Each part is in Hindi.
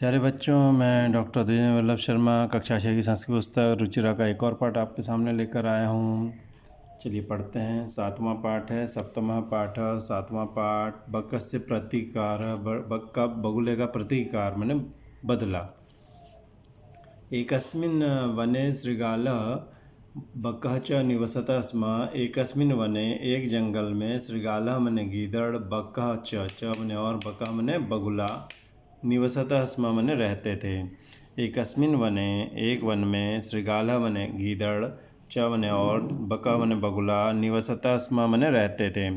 प्यारे बच्चों, मैं डॉक्टर दिनेश वल्लभ शर्मा कक्षा 6 की संस्कृत पुस्तक रुचिरा का एक और पाठ आपके सामने लेकर आया हूँ। चलिए पढ़ते हैं। 7वां पाठ है, सप्तमः पाठ। 7वां पाठ बकस्य प्रतिकार। बक्का बगुले का प्रतिकार मैंने बदला। एकस्मिन् वने शृगालः बकः च निवसतः स्म। एकस्मिन् वने एक जंगल में शृगालः मने गीदड़, बकः च मने और बकः मने बगुला, निवसतः स्म मने रहते थे। एकस्मिन् वने एक वन में शृगालः मने गीदड़, च मने और, बकः मने बगुला, निवसतः स्म मने रहते थे।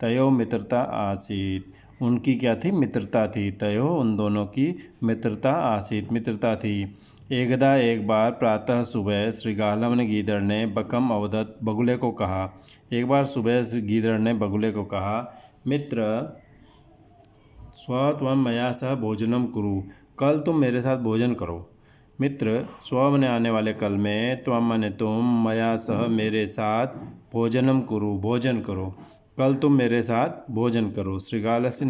तयोः मित्रता आसीत। उनकी क्या थी? मित्रता थी। तयोः उन दोनों की मित्रता आसीत, मित्रता थी। एकदा एक बार प्रातः सुबह शृगालः मने गीदड़ ने बकम अवदत बगुले को कहा। एक बार सुबह गीदड़ ने बगुले को कहा, मित्र स्व त्वं मया सह भोजनम कुरु। कल तुम मेरे साथ भोजन करो। मित्र स्व मने आने वाले कल में, त्वं मने तुम, मया सह मेरे साथ, भोजनम कुरु भोजन करो। कल तुम मेरे साथ भोजन करो। शृगालस्य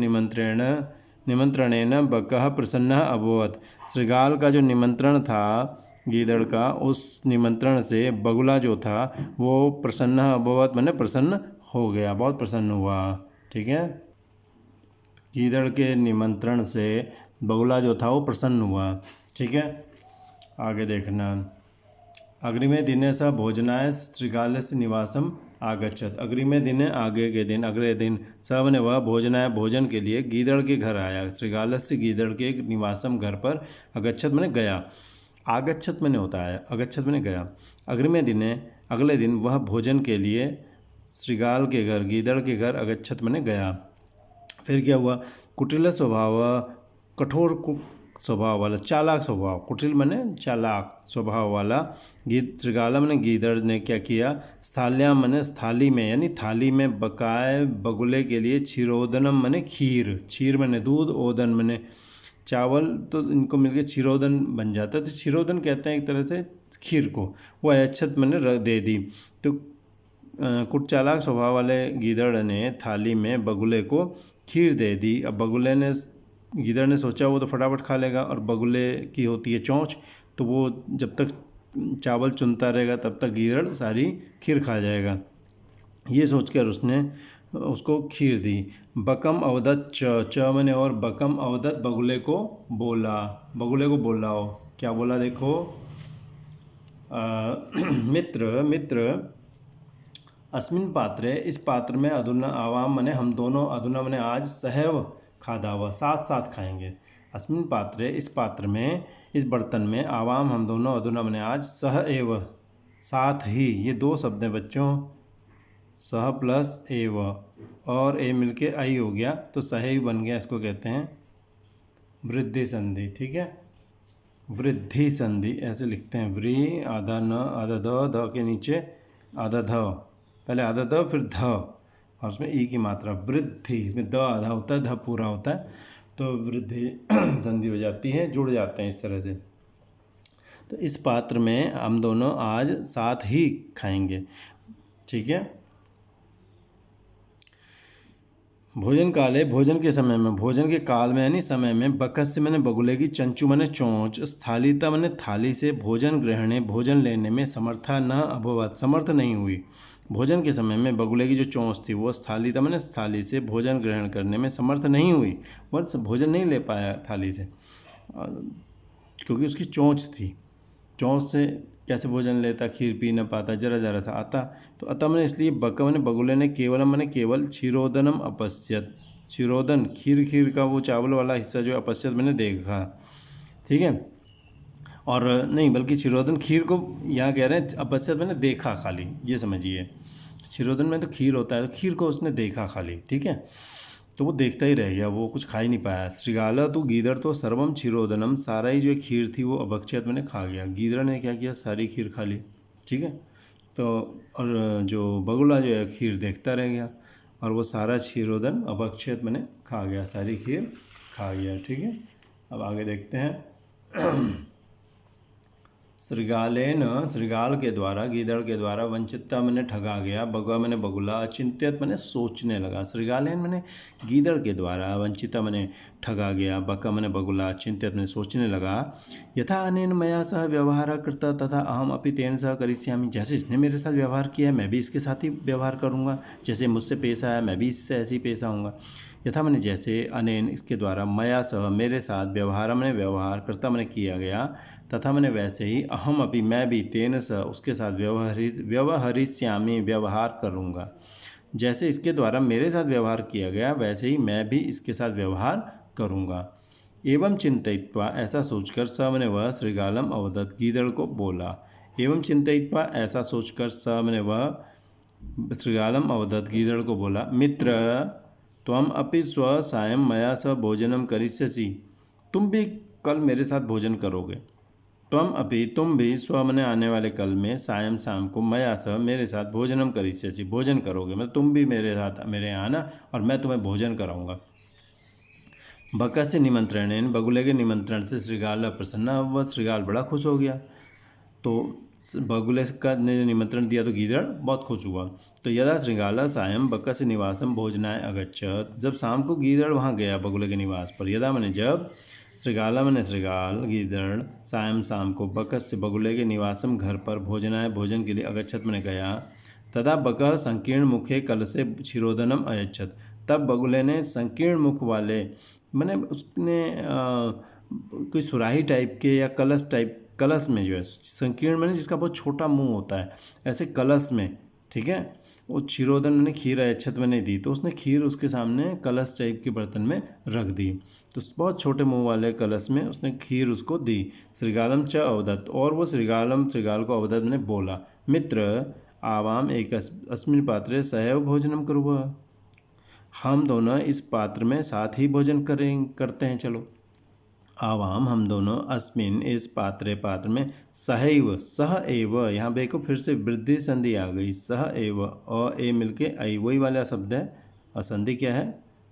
निमंत्रणेन बकः प्रसन्नः अभवत्। शृगाल का जो निमंत्रण था गीदड़ का, उस निमंत्रण से बगुला जो था वो प्रसन्न अभवत् मैंने प्रसन्न हो गया, बहुत प्रसन्न हुआ। ठीक है, गीदड़ के निमंत्रण से बगुला जो था वो प्रसन्न हुआ। ठीक है, आगे देखना। अग्रिमे दिने स भोजनाय शृगालस्य निवासम आगच्छत। अग्रिमे दिने आगे के दिन, अगले दिन, सब ने वह भोजनाय भोजन के लिए गीदड़ के घर आया। शृगालस्य गीदड़ के निवासम घर पर, अगच्छत मैंने गया, आगच्छत मैंने होता है, अगच्छत मैंने गया। अग्रिमे दिने अगले दिन वह भोजन के लिए शृगाल के घर, गीदड़ के घर, अगच्छत मैंने गया। फिर क्या हुआ? कुटिल स्वभाव, कठोर स्वभाव वाला, चालाक स्वभाव, कुटिल मैंने चालाक स्वभाव वाला शृगाल मैंने गीदड़ ने क्या किया? स्थाल्याम मैंने स्थाली में, यानी थाली में, बकाए बगुले के लिए क्षीरोदनम मैंने खीर, क्षीर मैंने दूध, ओदन मैंने चावल, तो इनको मिलकर क्षीरोदन बन जाता है। तो क्षीरोदन कहते हैं एक तरह से खीर को। वो अक्षत मैंने रख दे दी। तो कुछ चालाक स्वभाव वाले गीदड़ ने थाली में बगुले को खीर दे दी। अब गीदड़ ने सोचा वो तो फटाफट खा लेगा, और बगुले की होती है चोंच, तो वो जब तक चावल चुनता रहेगा तब तक गीदड़ सारी खीर खा जाएगा। ये सोचकर उसने उसको खीर दी। बकम अवदत च मैंने और, बकम अवदत बगुले को बोला, बगुले को बोलाओ। क्या बोला देखो? मित्र अस्मिन् पात्रे, इस पात्र में, अधुना आवाम मने हम दोनों, अधुना मने आज, सहैव खाधा हुआ, साथ साथ खाएंगे। अस्मिन् पात्रे, इस पात्र में, इस बर्तन में, आवाम हम दोनों, अधुना मने आज, सह एव साथ ही, ये दो शब्द हैं बच्चों, सह प्लस एव, और ए मिलके आई हो गया तो सहैव बन गया। इसको कहते हैं वृद्धि संधि। ठीक है, वृद्धि संधि ऐसे लिखते हैं। व्री आधा न आधा ध के नीचे आधा ध, पहले आधा द फिर ध, और उसमें ई की मात्रा, वृद्धि, इसमें द आधा होता है, ध पूरा होता है, तो वृद्धि संधि हो जाती है, जुड़ जाते हैं इस तरह से। तो इस पात्र में हम दोनों आज साथ ही खाएंगे। ठीक है, भोजन काले, भोजन के समय में, भोजन के काल में यानी समय में, बकस्य मैंने बगुले की, चंचू मैंने चोंच, स्थालिता मैंने थाली से, भोजन ग्रहणे भोजन लेने में, समर्था न अभवत समर्थ नहीं हुई। भोजन के समय में बगुले की जो चोंच थी वो स्थालिता मैंने थाली से भोजन ग्रहण करने में समर्थ नहीं हुई, वह भोजन नहीं ले पाया थाली से, क्योंकि उसकी चोंच थी। चोंच से कैसे भोजन लेता, खीर पी न पाता, जरा जरा सा आता। तो अतः मैंने इसलिए बगुले ने केवलम मैंने केवल क्षीरोदनम अपश्यत, क्षीरोदन खीर का वो चावल वाला हिस्सा जो अपश्यत मैंने देखा। ठीक है, और नहीं बल्कि क्षीरोदन खीर को यहाँ कह रहे हैं, अपश्यत मैंने देखा खाली, ये समझिए। क्षीरोदन में तो खीर होता है, तो खीर को उसने देखा खाली। ठीक है, तो वो देखता ही रह गया, वो कुछ खा ही नहीं पाया। शृगाला तो गीदड़ तो सर्वम क्षीरोदनम, सारा ही जो खीर थी वो अभक्षत मैंने खा गया। गीदड़ ने क्या किया? सारी खीर खा ली। ठीक है, तो और जो बगुला जो है खीर देखता रह गया, और वो सारा क्षीरोदन अभक्षत मैंने खा गया, सारी खीर खा गया। ठीक है, अब आगे देखते हैं। श्रृगालेन श्रृगाल के द्वारा गीदड़ के द्वारा वंचितता मैंने ठगा गया, बगुआ मैंने बगुला, अचिंत्यत मैंने सोचने लगा। श्रृगालेन मैंने गीदड़ के द्वारा, वंचिता मैंने ठगा गया, बका मैंने बगुला, अचिंत्यत मैंने सोचने लगा। यथा अनेन मया सह व्यवहार कृता तथा अहम अपि तेन सह करिष्यामि, जैसे इसने मेरे साथ व्यवहार किया है मैं भी इसके साथ ही व्यवहार करूँगा, जैसे मुझसे पेश आया मैं भी इससे ऐसे ही पेश आऊँगा। यथा मैंने जैसे, अनेन इसके द्वारा, मया सह मेरे साथ, व्यवहार मैंने व्यवहार करता मैंने किया गया, तथा मैंने वैसे ही, अहम अभी मैं भी, तेन स उसके साथ व्यवहरिष्यामि व्यवहार करूँगा। जैसे इसके द्वारा मेरे साथ व्यवहार किया गया वैसे ही मैं भी इसके साथ व्यवहार करूँगा। एवं चिंतयित्वा ऐसा सोचकर स मैंने वह श्रृगालम अवदत् गीदड़ को बोला। एवं चिंतयित्वा ऐसा सोचकर स मैंने वह श्रृगालम अवदत् गीदड़ को बोला, मित्र त्वम अपि स्व सायं मया स भोजनम करिष्यसि, तुम भी कल मेरे साथ भोजन करोगे। त्वम अपि तुम भी, स्व मने आने वाले कल में, सायं शाम को, मया स मेरे साथ, भोजनम करिष्यसि भोजन करोगे, मतलब तुम भी मेरे साथ मेरे यहाँ आना और मैं तुम्हें भोजन कराऊंगा। बका से निमंत्रणेन बगुले के निमंत्रण से श्रृगाल प्रसन्न, वह श्रृगाल बड़ा खुश हो गया। तो बगुले का ने निमंत्रण दिया तो गीदड़ बहुत खुश हुआ। तो यदा श्रृगाल सायं बका से निवासम भोजनाय अगच्छत, जब शाम को गीदड़ वहाँ गया बगुले के निवास पर, यदा मैंने जब, श्रृगाला मैंने श्रृगाल गीदड़, सायं शाम को, बकस से बगुले के निवासम घर पर, भोजनाय भोजन के लिए, अगच्छत मैंने गया, तदा बकः संकीर्ण मुखे कलशे क्षीरोदनम अयच्छत, तब बगुले ने संकीर्ण मुख वाले, मैंने उसने कोई सुराही टाइप के या कलश टाइप, कलश में जो है संकीर्ण मैंने जिसका बहुत छोटा मुंह होता है, ऐसे कलश में, ठीक है, वो क्षीरोदन मैंने खीर अयच्छत मैंने दी, तो उसने खीर उसके सामने कलश टाइप के बर्तन में रख दी, तो बहुत छोटे मुंह वाले कलश में उसने खीर उसको दी। श्रृगालम च अवदत्त, और वो श्रृगालम श्रृगाल को अवदत्त मैंने बोला, मित्र आवाम एक अस्मिन् पात्रे सहैव भोजनम कुर्वः, हम दोनों इस पात्र में साथ ही भोजन करते हैं, चलो। आवाम हम दोनों, अस्मिन इस पात्र में, सहैव सह एव, यहाँ देखो फिर से वृद्धि संधि आ गई, सह एव, अ ए मिलके आई, वही वाला शब्द है, और संधि क्या है,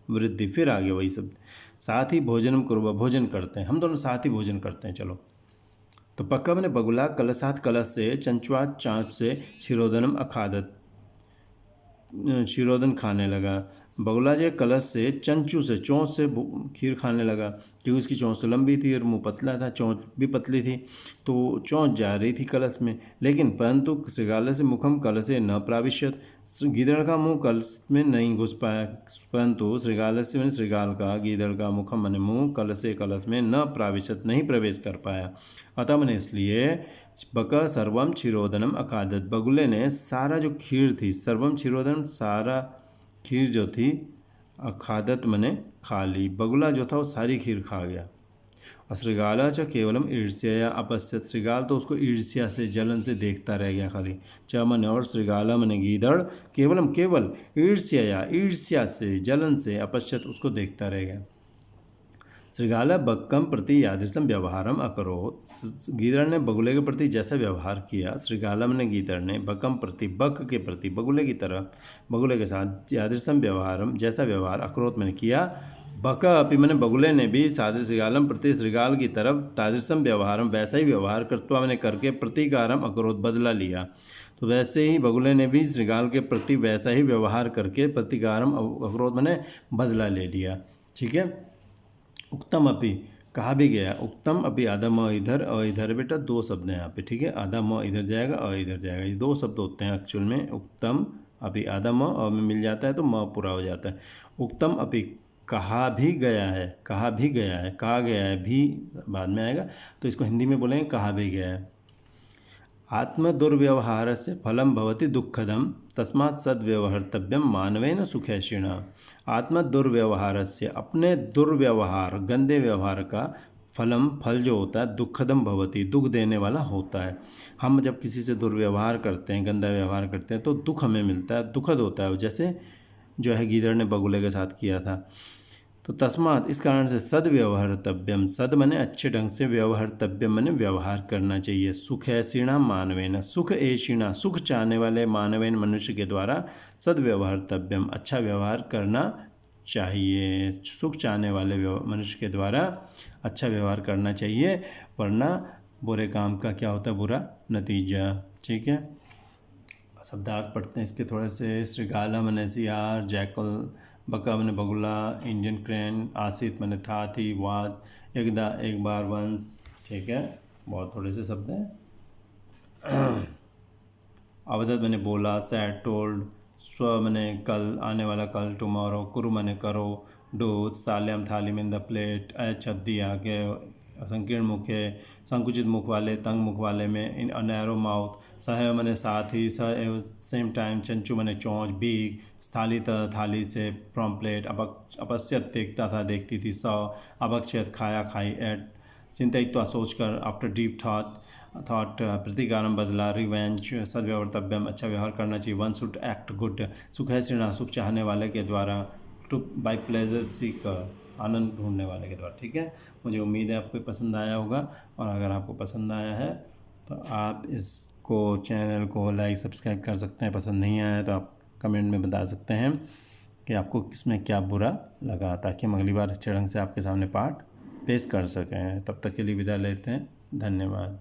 वृद्धि, फिर आ गया वही शब्द, साथ ही भोजनम कुर्वः भोजन करते हैं, हम दोनों साथ ही भोजन करते हैं, चलो। तो पक्का मैंने बगुला कलशात कलश से, चंचुआत चाँच से, क्षीरोदनम अखादत क्षीरोदन खाने लगा। बगुला जो कलश से, चंचू से, चोंच से खीर खाने लगा, क्योंकि उसकी चोंच तो लंबी थी और मुंह पतला था, चोंच भी पतली थी, तो चोंच जा रही थी कलश में, लेकिन परंतु श्रृगाल से मुखम कलशे न प्राविश्यत, गीदड़ का मुंह कलश में नहीं घुस पाया, परंतु श्रृगाल से मैंने श्रृगाल का, गीदड़ का मुखम मैंने मुँह, कलशे कलश में न प्राविश्यत नहीं प्रवेश कर पाया। अतः मैंने इसलिए बका सर्वम क्षीरोदनम अखादत, बगुले ने सारा जो खीर थी, सर्वम क्षीरोदनम सारा खीर जो थी, अखादत मैंने खा ली, बगुला जो था वो सारी खीर खा गया। और श्रृगाला च केवलम ईर्ष्या अपश्यत, श्रृगाल तो उसको ईर्ष्या से, जलन से देखता रह गया खाली। च मन और श्रृगाला मन गीदड़, केवलम केवल, ईर्ष्या से, जलन से, अपश्यत उसको देखता रह गया। श्रृगाल बक्कम प्रति यादृशम व्यवहारम अकरोत, गीदड़ ने बगुले के प्रति जैसा व्यवहार किया, श्रृगालम ने गीदड़ ने बक्कम प्रति, बक के प्रति, बगुले की तरह, बगुले के साथ, यादृशम व्यवहारम जैसा व्यवहार, अकरोत मैंने किया, बका अपि मैंने बगुले ने भी, सादृश श्रृगालम प्रति श्रृगाल की तरफ, तादृशम व्यवहारम वैसा ही व्यवहार करता मैंने करके, प्रतिकारम अकरोत बदला लिया। तो वैसे ही बगुले ने भी श्रृगाल के प्रति वैसा ही व्यवहार करके, प्रतिकारम अकरोत मैंने बदला ले लिया, ठीक है। उक्तम अपि कहा भी गया, उक्तम अपि आधा म इधर, अ इधर, बेटा दो शब्द हैं यहाँ पे, ठीक है, आधा म इधर जाएगा, अ इधर जाएगा, ये दो शब्द होते हैं एक्चुअल में। उक्तम अपि आधा म अ में मिल जाता है तो म पूरा हो जाता है। उक्तम अपि कहा भी गया है, कहा भी गया है, कहा गया है भी बाद में आएगा, तो इसको हिंदी में बोलेंगे कहा भी गया है। आत्मदुर्व्यवहार से फलम भवति दुःखदम, तस्मात् सद्व्यवहर्तव्यम मानवेन सुखैषिणः। आत्मदुर्व्यवहार से, अपने दुर्व्यवहार, गंदे व्यवहार का, फल जो होता है, दुःखदम भवति, दुख देने वाला होता है। हम जब किसी से दुर्व्यवहार करते हैं, गंदा व्यवहार करते हैं, तो दुख हमें मिलता है, दुखद होता है, जैसे जो है गीदड़ ने बगुले के साथ किया था। तो तस्मात इस कारण से सद्व्यवहर्तव्यम, सद मने अच्छे ढंग से, व्यवहर्तव्यम मने व्यवहार करना चाहिए। सुख ऐषिणा मानवेन, सुख ऐषिणा सुख चाहने वाले, मानवेन मनुष्य के द्वारा, सद्व्यवहर्तव्यम अच्छा व्यवहार करना चाहिए, सुख चाहने वाले मनुष्य के द्वारा अच्छा व्यवहार करना चाहिए, वरना बुरे काम का क्या होता है, बुरा नतीजा। ठीक है, शब्दार्थ पढ़ते हैं इसके थोड़े से। श्रृगाला मने सियार, जैकल, बका मने बगुला, इंडियन क्रेन, आसित मने था थी वाद, एकदा एक बार वंश। ठीक है, बहुत थोड़े से शब्द हैं। अवदत मैंने बोला, सैड टोल्ड, स्व मैंने कल, आने वाला कल टुमारो, कुरु मैंने करो, डूथ, साल्याम थाली में द प्लेट, छद्दी आगे, संकीर्ण मुख है, संकुचित मुख वाले, तंग मुख वाले में, इन अनैरो माउथ, सह मैंने साथ ही, स एव सेम टाइम, चंचू मैंने चोंच, बीग, स्थाली थाली से, फ्रॉम प्लेट, अपश्यत देखता था देखती थी, अभक्षत खाया खाई, एट चिंतित सोच कर, आफ्टर डीप थॉट प्रतिकारम बदला, रिवेंज सद्व्यवर्तव्यम, अच्छा व्यवहार करना चाहिए, वन शुड एक्ट गुड, सुख है श्रीणा, सुख चाहने वाले के द्वारा, टू बाई प्लेजर सीकर, आनंद ढूंढने वाले के द्वारा। ठीक है, मुझे उम्मीद है आपको पसंद आया होगा, और अगर आपको पसंद आया है तो आप इसको चैनल को लाइक सब्सक्राइब कर सकते हैं, पसंद नहीं आया तो आप कमेंट में बता सकते हैं कि आपको किसमें क्या बुरा लगा, ताकि हम अगली बार अच्छे ढंग से आपके सामने पाठ पेश कर सकें। तब तक के लिए विदा लेते हैं, धन्यवाद।